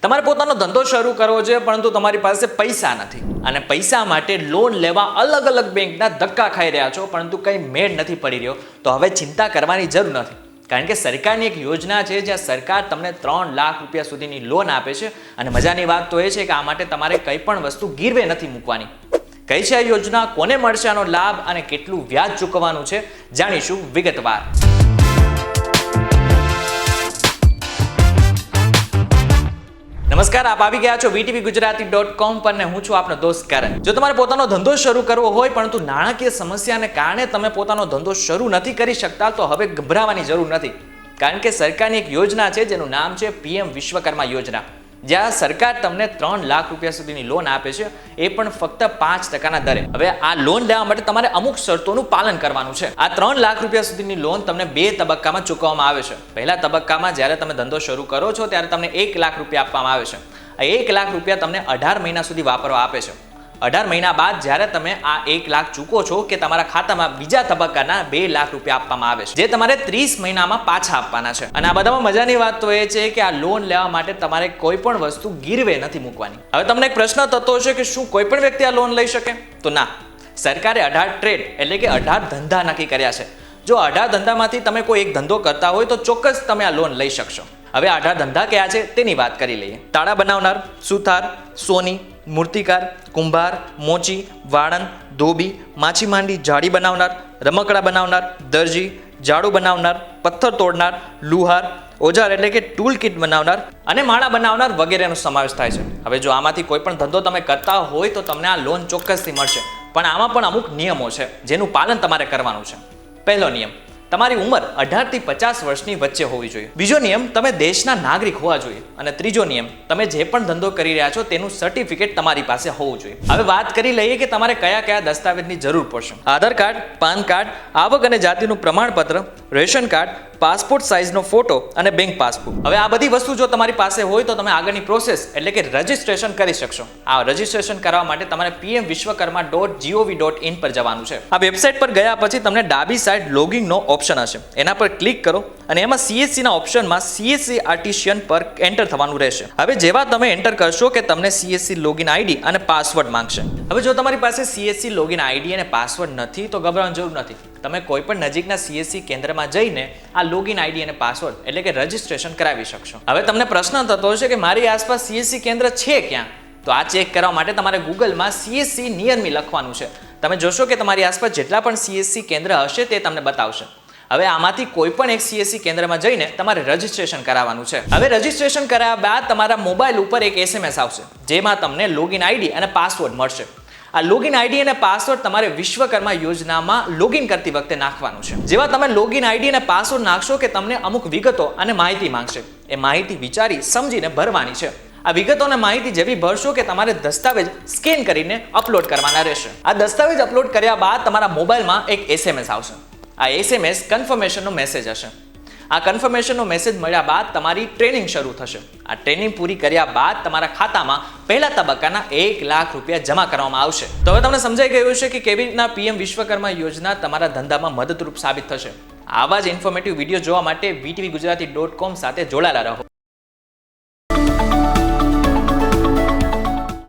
તમારે પોતાનો ધંધો શરૂ કરવો છે પરંતુ તમારી પાસે પૈસા નથી અને પૈસા માટે લોન લેવા અલગ અલગ બેંકના ધક્કા ખાઈ રહ્યા છો પરંતુ કંઈ મેળ નથી પડી રહ્યો તો હવે ચિંતા કરવાની જરૂર નથી કારણ કે સરકારની એક યોજના છે જ્યાં સરકાર તમને 3 લાખ રૂપિયા સુધીની લોન આપે છે અને મજાની વાત તો એ છે કે આ માટે તમારે કંઈ પણ વસ્તુ ગીરવે નથી મૂકવાની કઈ છે આ યોજના કોને મળશે આનો લાભ અને કેટલું વ્યાજ ચૂકવવાનું છે જાણીશું વિગતવાર નમસ્કાર આપ આવી ગયા છો vtvgujarati.com પર ને હું છું આપનો દોસ્ત કરણ જો તમારે પોતાનો ધંધો શરૂ કરવો હોય પરંતુ નાણાકીય સમસ્યાને કારણે તમે પોતાનો ધંધો શરૂ નથી કરી શકતા તો હવે ગભરાવાની જરૂર નથી કારણ કે સરકારની એક યોજના છે જેનું નામ છે PM વિશ્વકર્મા યોજના જ્યાં સરકાર તમને 3 લાખ રૂપિયા સુધીની લોન આપે છે એ પણ ફક્ત 5% દરે હવે આ લોન લેવા માટે તમારે અમુક શરતોનું પાલન કરવાનું છે આ 3 લાખ રૂપિયા સુધીની લોન તમને 2 તબક્કામાં ચૂકવવામાં આવે છે પહેલા તબક્કામાં જ્યારે તમે ધંધો શરૂ કરો છો ત્યારે તમને 1 લાખ રૂપિયા આપવામાં આવે છે આ 1 લાખ રૂપિયા તમને 18 મહિના સુધી વાપરવા આપે છે 18 મહિના બાદ જ્યારે તમે આ 1 લાખ ચૂકો છો કે તમારા ખાતામાં બીજા તબક્કાના 2 લાખ રૂપિયા આપવામાં આવે છે જે તમારે 30 મહિનામાં પાછા આપવાના છે અને આ બધામાં મજાની વાત તો એ છે કે આ લોન લેવા માટે તમારે કોઈ પણ વસ્તુ ગીરવે નથી મૂકવાની હવે તમને એક પ્રશ્ન થતો હશે કે શું કોઈ પણ વ્યક્તિ આ લોન લઈ શકે તો ના સરકારે 18 ટ્રેડ એટલે કે 18 ધંધા નક્કી કર્યા છે જો 18 ધંધામાંથી તમે કોઈ એક ધંધો કરતા હોય તો ચોક્કસ તમે આ લોન લઈ શકશો હવે 18 ધંધા કયા છે તેની વાત કરી લઈએ તાળા બનાવનાર સુથાર સોની મૂર્તિકાર કુંભાર મોચી વાળંદ ધોબી માછીમાંડી જાળી બનાવનાર રમકડા બનાવનાર દરજી ઝાડુ બનાવનાર પથ્થર તોડનાર લુહાર ઓજાર એટલે કે ટૂલ કિટ બનાવનાર અને માળા બનાવનાર વગેરેનો સમાવેશ થાય છે હવે જો આમાંથી કોઈ પણ ધંધો તમે કરતા હોય તો તમને આ લોન ચોક્કસથી મળશે પણ આમાં પણ અમુક નિયમો છે જેનું પાલન તમારે કરવાનું છે પહેલો નિયમ તમારી ઉંમર 18 થી 50 વર્ષની વચ્ચે હોવી જોઈએ બીજો નિયમ તમે દેશના નાગરિક હોવા જોઈએ અને ત્રીજો નિયમ તમે જે પણ ધંધો કરી રહ્યા છો તેનું સર્ટિફિકેટ તમારી પાસે હોવું જોઈએ હવે વાત કરી લઈએ કે તમારે કયા કયા દસ્તાવેજની જરૂર પડશે આધાર કાર્ડ પાન કાર્ડ આવક અને જાતિનું પ્રમાણપત્ર રેશન કાર્ડ પાસપોર્ટ સાઇઝનો ફોટો અને બેંક પાસબુક હવે આ બધી વસ્તુ જો તમારી પાસે હોય તો તમે આગળની પ્રોસેસ એટલે કે રજિસ્ટ્રેશન કરી શકશો આ રજિસ્ટ્રેશન કરવા માટે તમારે pmvishwakarma.gov.in પર જવાનું છે આ વેબસાઇટ પર ગયા પછી તમને ડાબી સાઈડ લોગિનનો ઓપ્શન હશે એના પર ક્લિક કરો અને એમાં CSC ના ઓપ્શનમાં CSC આર્ટિશિયન પર એન્ટર થવાનું રહેશે હવે જેવા તમે એન્ટર કરશો કે તમને CSC લોગિન આઈડી અને પાસવર્ડ માંગશે હવે જો તમારી પાસે CSC લોગિન આઈડી અને પાસવર્ડ નથી તો ગભરાવાની જરૂર નથી તમે કોઈ પણ નજીકના CSC કેન્દ્રમાં જઈને આ લોગિન આઈડી અને પાસવર્ડ એટલે કે રજિસ્ટ્રેશન કરાવી શકશો હવે તમને પ્રશ્ન થતો હશે કે મારી આસપાસ CSC કેન્દ્ર છે ક્યાં તો આ ચેક કરવા માટે તમારે ગૂગલમાં CSC નિયર મી લખવાનું છે તમે જોશો કે તમારી આસપાસ જેટલા પણ CSC કેન્દ્ર હશે તે તમને બતાવશે હવે આમાંથી કોઈ પણ એક CSC કેન્દ્રમાં જઈને તમારે રજિસ્ટ્રેશન કરાવવાનું છે હવે રજિસ્ટ્રેશન કરાવ્યા બાદ તમારા મોબાઈલ ઉપર એક SMS આવશે જેમાં તમને લોગિન આઈડી અને પાસવર્ડ મળશે આ લોગિન આઈડી અને પાસવર્ડ તમારે વિશ્વકર્મા યોજનામાં લોગિન કરતી વખતે નાખવાનું છે જેવા તમે લોગિન આઈડી અને પાસવર્ડ નાખશો કે તમને અમુક વિગતો અને માહિતી માંગશે એ માહિતી વિચારી સમજીને ભરવાની છે આ વિગતો અને માહિતી જેવી ભરશો કે તમારે દસ્તાવેજ સ્કેન કરીને અપલોડ કરવાના રહેશે આ દસ્તાવેજ અપલોડ કર્યા બાદ તમારા મોબાઈલમાં એક SMS આવશે આ SMS કન્ફર્મેશનનો મેસેજ હશે આ કન્ફર્મેશનનો મેસેજ મળ્યા બાદ તમારી ટ્રેનિંગ શરૂ થશે આ ટ્રેનિંગ પૂરી કર્યા બાદ તમારા ખાતામાં પહેલા તબક્કાના 1 લાખ રૂપિયા જમા કરવામાં આવશે તો હવે તમને સમજાઈ ગયું છે કે કેવી રીતના PM વિશ્વકર્મા યોજના તમારા ધંધામાં મદદરૂપ સાબિત થશે આવા જ ઇન્ફોર્મેટિવ વિડીયો જોવા માટે vtvgujarati.com સાથે જોડાયેલા રહો